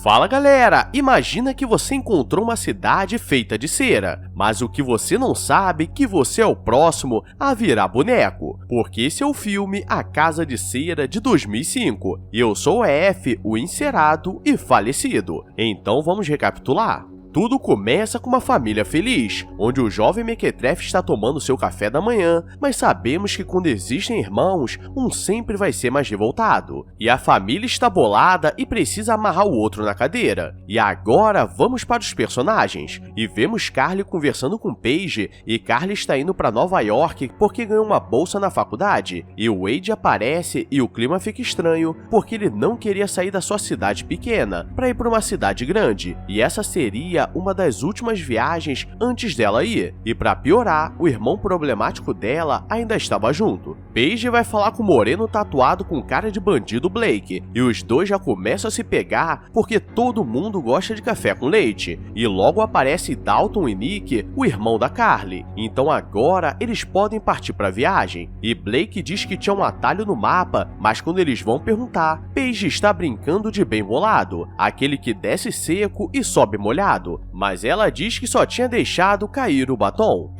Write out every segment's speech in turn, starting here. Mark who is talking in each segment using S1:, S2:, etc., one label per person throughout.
S1: Fala galera, imagina que você encontrou uma cidade feita de cera, mas o que você não sabe é que você é o próximo a virar boneco, porque esse é o filme A Casa de Cera de 2005, e eu sou o F, o encerado e falecido. Então vamos recapitular. Tudo começa com uma família feliz, onde o jovem Mequetrefe está tomando seu café da manhã, mas sabemos que quando existem irmãos, um sempre vai ser mais revoltado. E a família está bolada e precisa amarrar o outro na cadeira. E agora vamos para os personagens, e vemos Carly conversando com Paige, e Carly está indo para Nova York porque ganhou uma bolsa na faculdade, e o Wade aparece e o clima fica estranho, porque ele não queria sair da sua cidade pequena para ir para uma cidade grande, e essa seria uma das últimas viagens antes dela ir, e para piorar, o irmão problemático dela ainda estava junto. Paige vai falar com o moreno tatuado com cara de bandido Blake, e os dois já começam a se pegar porque todo mundo gosta de café com leite, e logo aparece Dalton e Nick, o irmão da Carly, então agora eles podem partir para a viagem, e Blake diz que tinha um atalho no mapa, mas quando eles vão perguntar, Paige está brincando de bem bolado, aquele que desce seco e sobe molhado, mas ela diz que só tinha deixado cair o batom.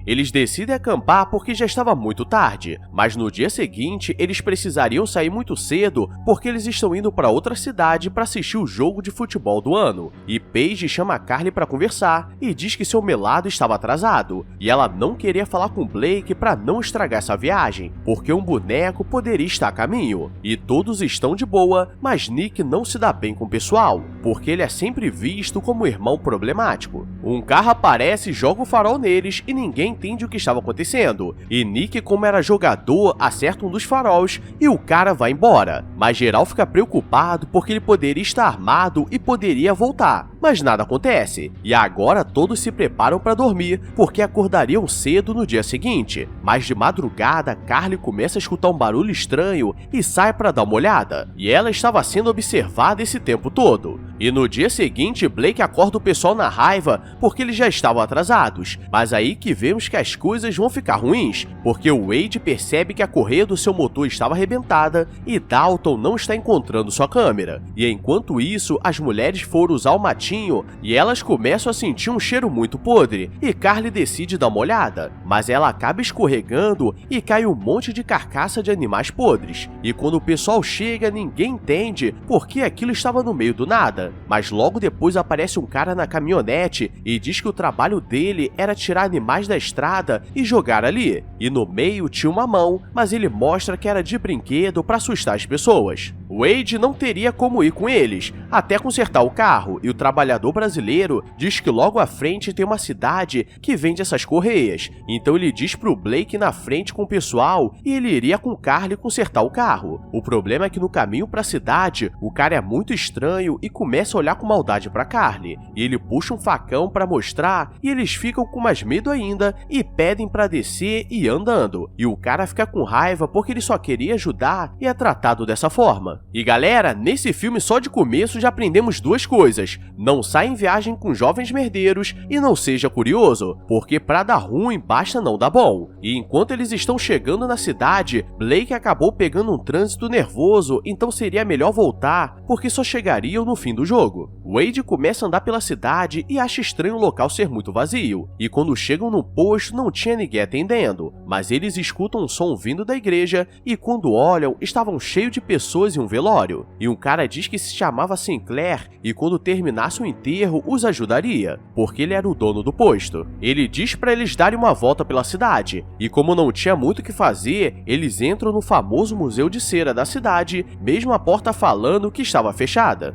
S1: Eles decidem acampar porque já estava muito tarde, mas no dia seguinte eles precisariam sair muito cedo porque eles estão indo para outra cidade para assistir o jogo de futebol do ano. E Paige chama a Carly para conversar e diz que seu melado estava atrasado, e ela não queria falar com Blake para não estragar essa viagem, porque um boneco poderia estar a caminho. E todos estão de boa, mas Nick não se dá bem com o pessoal, porque ele é sempre visto como irmão problemático. Um carro aparece e joga o farol neles e ninguém entende o que estava acontecendo, e Nick, como era jogador, acerta um dos faróis e o cara vai embora, mas geral fica preocupado porque ele poderia estar armado e poderia voltar, mas nada acontece, e agora todos se preparam para dormir porque acordariam cedo no dia seguinte, mas de madrugada Carly começa a escutar um barulho estranho e sai para dar uma olhada, e ela estava sendo observada esse tempo todo. E no dia seguinte Blake acorda o pessoal na raiva porque eles já estavam atrasados, mas aí que vemos que as coisas vão ficar ruins, porque o Wade percebe que a correia do seu motor estava arrebentada e Dalton não está encontrando sua câmera. E enquanto isso, as mulheres foram usar o matinho e elas começam a sentir um cheiro muito podre, e Carly decide dar uma olhada, mas ela acaba escorregando e cai um monte de carcaça de animais podres. E quando o pessoal chega, ninguém entende por que aquilo estava no meio do nada, mas logo depois aparece um cara na caminhonete e diz que o trabalho dele era tirar animais da estrada e jogar ali, e no meio tinha uma mão, mas ele mostra que era de brinquedo para assustar as pessoas. Wade não teria como ir com eles, até consertar o carro, e o trabalhador brasileiro diz que logo à frente tem uma cidade que vende essas correias, então ele diz pro Blake ir na frente com o pessoal e ele iria com Carly consertar o carro. O problema é que no caminho para a cidade, o cara é muito estranho e começa a olhar com maldade para Carly, e ele puxa um facão para mostrar e eles ficam com mais medo ainda e pedem para descer e ir andando, e o cara fica com raiva porque ele só queria ajudar e é tratado dessa forma. E galera, nesse filme só de começo já aprendemos duas coisas: não saia em viagem com jovens merdeiros e não seja curioso, porque pra dar ruim basta não dar bom. E enquanto eles estão chegando na cidade, Blake acabou pegando um trânsito nervoso, então seria melhor voltar porque só chegariam no fim do jogo. Wade começa a andar pela cidade e acha estranho o local ser muito vazio, e quando chegam no posto não tinha ninguém atendendo, mas eles escutam um som vindo da igreja e quando olham estavam cheios de pessoas em um velório, e um cara diz que se chamava Sinclair e quando terminasse o enterro os ajudaria, porque ele era o dono do posto. Ele diz para eles darem uma volta pela cidade, e como não tinha muito o que fazer, eles entram no famoso museu de cera da cidade, mesmo a porta falando que estava fechada.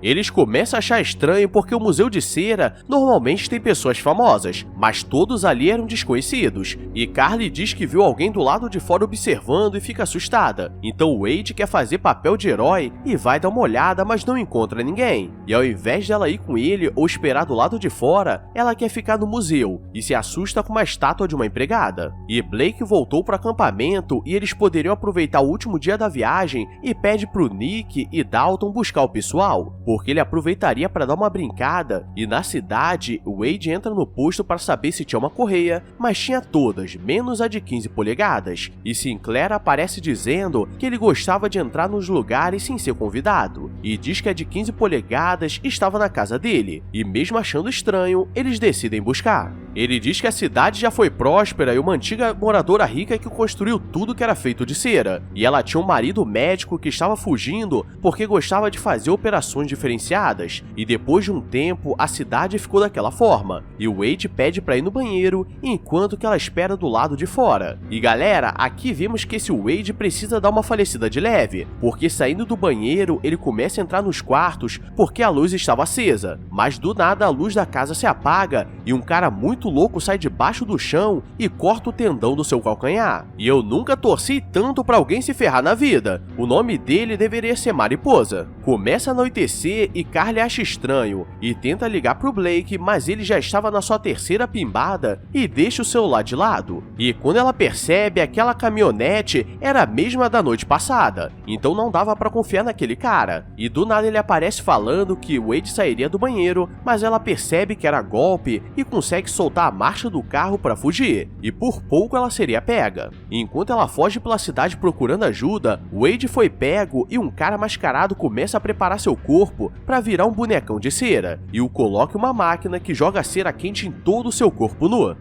S1: Eles começam a achar estranho porque o Museu de Cera normalmente tem pessoas famosas, mas todos ali eram desconhecidos, e Carly diz que viu alguém do lado de fora observando e fica assustada, então Wade quer fazer papel de herói e vai dar uma olhada, mas não encontra ninguém, e ao invés dela ir com ele ou esperar do lado de fora, ela quer ficar no museu e se assusta com uma estátua de uma empregada. E Blake voltou para o acampamento e eles poderiam aproveitar o último dia da viagem e pede pro Nick e Dalton buscar o pessoal, porque ele aproveitaria para dar uma brincada, e na cidade, Wade entra no posto para saber se tinha uma correia, mas tinha todas, menos a de 15 polegadas, e Sinclair aparece dizendo que ele gostava de entrar nos lugares sem ser convidado, e diz que a de 15 polegadas estava na casa dele, e mesmo achando estranho, eles decidem buscar. Ele diz que a cidade já foi próspera e uma antiga moradora rica que construiu tudo que era feito de cera, e ela tinha um marido médico que estava fugindo porque gostava de fazer operações diferenciadas, e depois de um tempo a cidade ficou daquela forma, e o Wade pede para ir no banheiro enquanto que ela espera do lado de fora. E galera, aqui vemos que esse Wade precisa dar uma falecida de leve, porque saindo do banheiro ele começa a entrar nos quartos porque a luz estava acesa, mas do nada a luz da casa se apaga e um cara muito louco sai debaixo do chão e corta o tendão do seu calcanhar. E eu nunca torci tanto pra alguém se ferrar na vida. O nome dele deveria ser Mariposa. Começa a anoitecer e Carly acha estranho e tenta ligar pro Blake, mas ele já estava na sua terceira pimbada e deixa o celular de lado. E quando ela percebe, aquela caminhonete era a mesma da noite passada, então não dava pra confiar naquele cara. E do nada ele aparece falando que Wade sairia do banheiro, mas ela percebe que era golpe e consegue soltar a marcha do carro para fugir, e por pouco ela seria pega. Enquanto ela foge pela cidade procurando ajuda, Wade foi pego e um cara mascarado começa a preparar seu corpo para virar um bonecão de cera, e o coloca em uma máquina que joga cera quente em todo o seu corpo nu.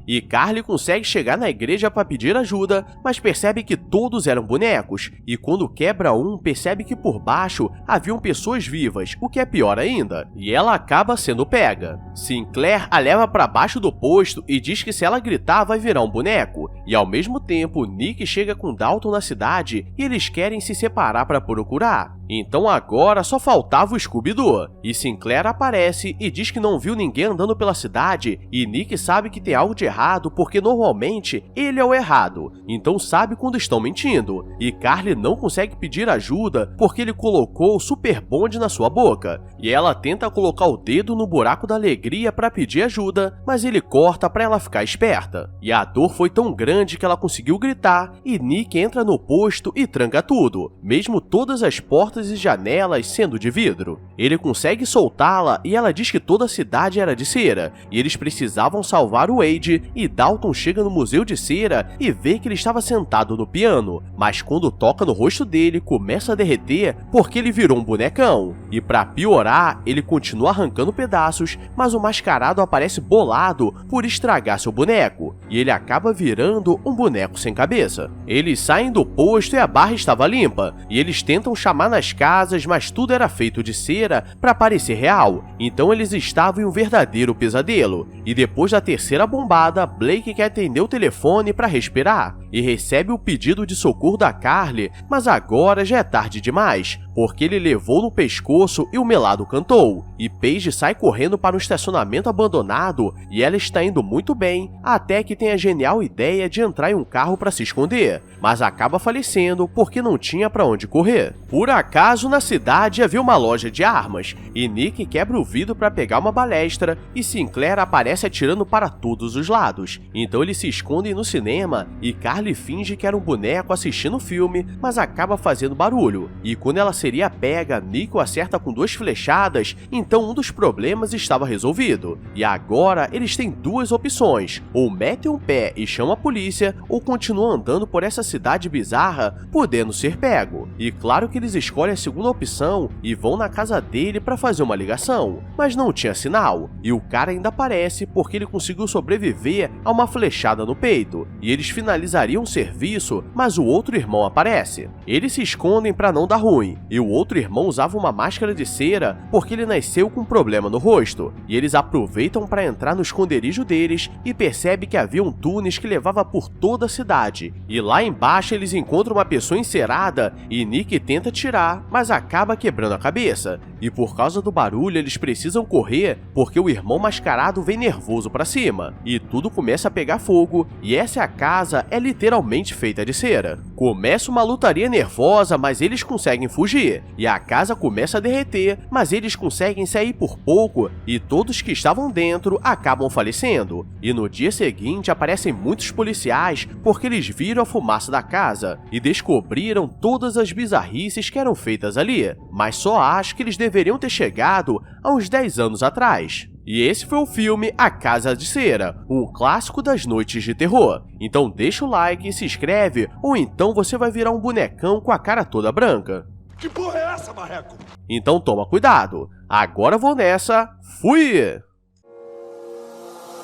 S1: E Carly consegue chegar na igreja para pedir ajuda, mas percebe que todos eram bonecos, e quando quebra um, percebe que por baixo haviam pessoas vivas, o que é pior ainda, e ela acaba sendo pega. Sinclair a leva para baixo do posto e diz que se ela gritar vai virar um boneco, e ao mesmo tempo Nick chega com Dalton na cidade e eles querem se separar para procurar. Então agora só faltava o Scooby-Doo, e Sinclair aparece e diz que não viu ninguém andando pela cidade, e Nick sabe que tem algo de errado porque normalmente ele é o errado, então sabe quando estão mentindo, e Carly não consegue pedir ajuda porque ele colocou o Super Bond na sua boca, e ela tenta colocar o dedo no buraco da alegria para pedir ajuda, mas ele corta para ela ficar esperta, e a dor foi tão grande que ela conseguiu gritar, e Nick entra no posto e tranca tudo, mesmo todas as portas e janelas sendo de vidro. Ele consegue soltá-la e ela diz que toda a cidade era de cera, e eles precisavam salvar o Wade, e Dalton chega no museu de cera e vê que ele estava sentado no piano, mas quando toca no rosto dele, começa a derreter porque ele virou um bonecão. E para piorar, ele continua arrancando pedaços, mas o mascarado aparece bolado por estragar seu boneco, e ele acaba virando um boneco sem cabeça. Eles saem do posto e a barra estava limpa, e eles tentam chamar nas casas, mas tudo era feito de cera para parecer real, então eles estavam em um verdadeiro pesadelo. E depois da terceira bombada, Blake quer atender o telefone para respirar, e recebe o pedido de socorro da Carly, mas agora já é tarde demais, porque ele levou no pescoço e o melado cantou, e Paige sai correndo para um estacionamento abandonado, e ela está indo muito bem, até que tem a genial ideia de entrar em um carro para se esconder, mas acaba falecendo porque não tinha para onde correr. Por acaso, na cidade havia uma loja de armas, e Nick quebra o vidro para pegar uma balestra, e Sinclair aparece atirando para todos os lados, então eles se escondem no cinema, e Carly finge que era um boneco assistindo o filme, mas acaba fazendo barulho, e quando ela seria pega, Nick o acerta com 2 flechadas, então um dos problemas estava resolvido. E agora eles têm 2 opções, ou metem um pé e chamam a polícia, ou continuam andando por essa cidade bizarra, podendo ser pego. E claro que eles escolhem a segunda opção e vão na casa dele para fazer uma ligação, mas não tinha sinal, e o cara ainda aparece porque ele conseguiu sobreviver a uma flechada no peito, e eles finalizariam o serviço, mas o outro irmão aparece. Eles se escondem para não dar ruim, e o outro irmão usava uma máscara de cera porque ele nasceu com um problema no rosto, e eles aproveitam para entrar no esconderijo deles e percebem que havia um túnel que levava por toda a cidade, e lá embaixo eles encontram uma pessoa encerada e Nick tenta tirar, mas acaba quebrando a cabeça, e por causa do barulho eles precisam correr porque o irmão mascarado vem nervoso para cima, e tudo tudo começa a pegar fogo e essa casa é literalmente feita de cera. Começa uma lutaria nervosa, mas eles conseguem fugir, e a casa começa a derreter, mas eles conseguem sair por pouco e todos que estavam dentro acabam falecendo. E no dia seguinte aparecem muitos policiais porque eles viram a fumaça da casa e descobriram todas as bizarrices que eram feitas ali, mas só acho que eles deveriam ter chegado há uns 10 anos atrás. E esse foi o filme A Casa de Cera, um clássico das noites de terror. Então deixa o like, se inscreve, ou então você vai virar um bonecão com a cara toda branca.
S2: Que porra é essa, marreco?
S1: Então toma cuidado. Agora vou nessa. Fui!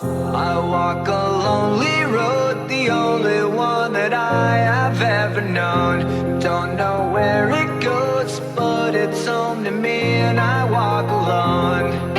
S3: I walk a lonely road, the only one that I have ever known. Don't know where it goes, but it's home to me and I walk alone.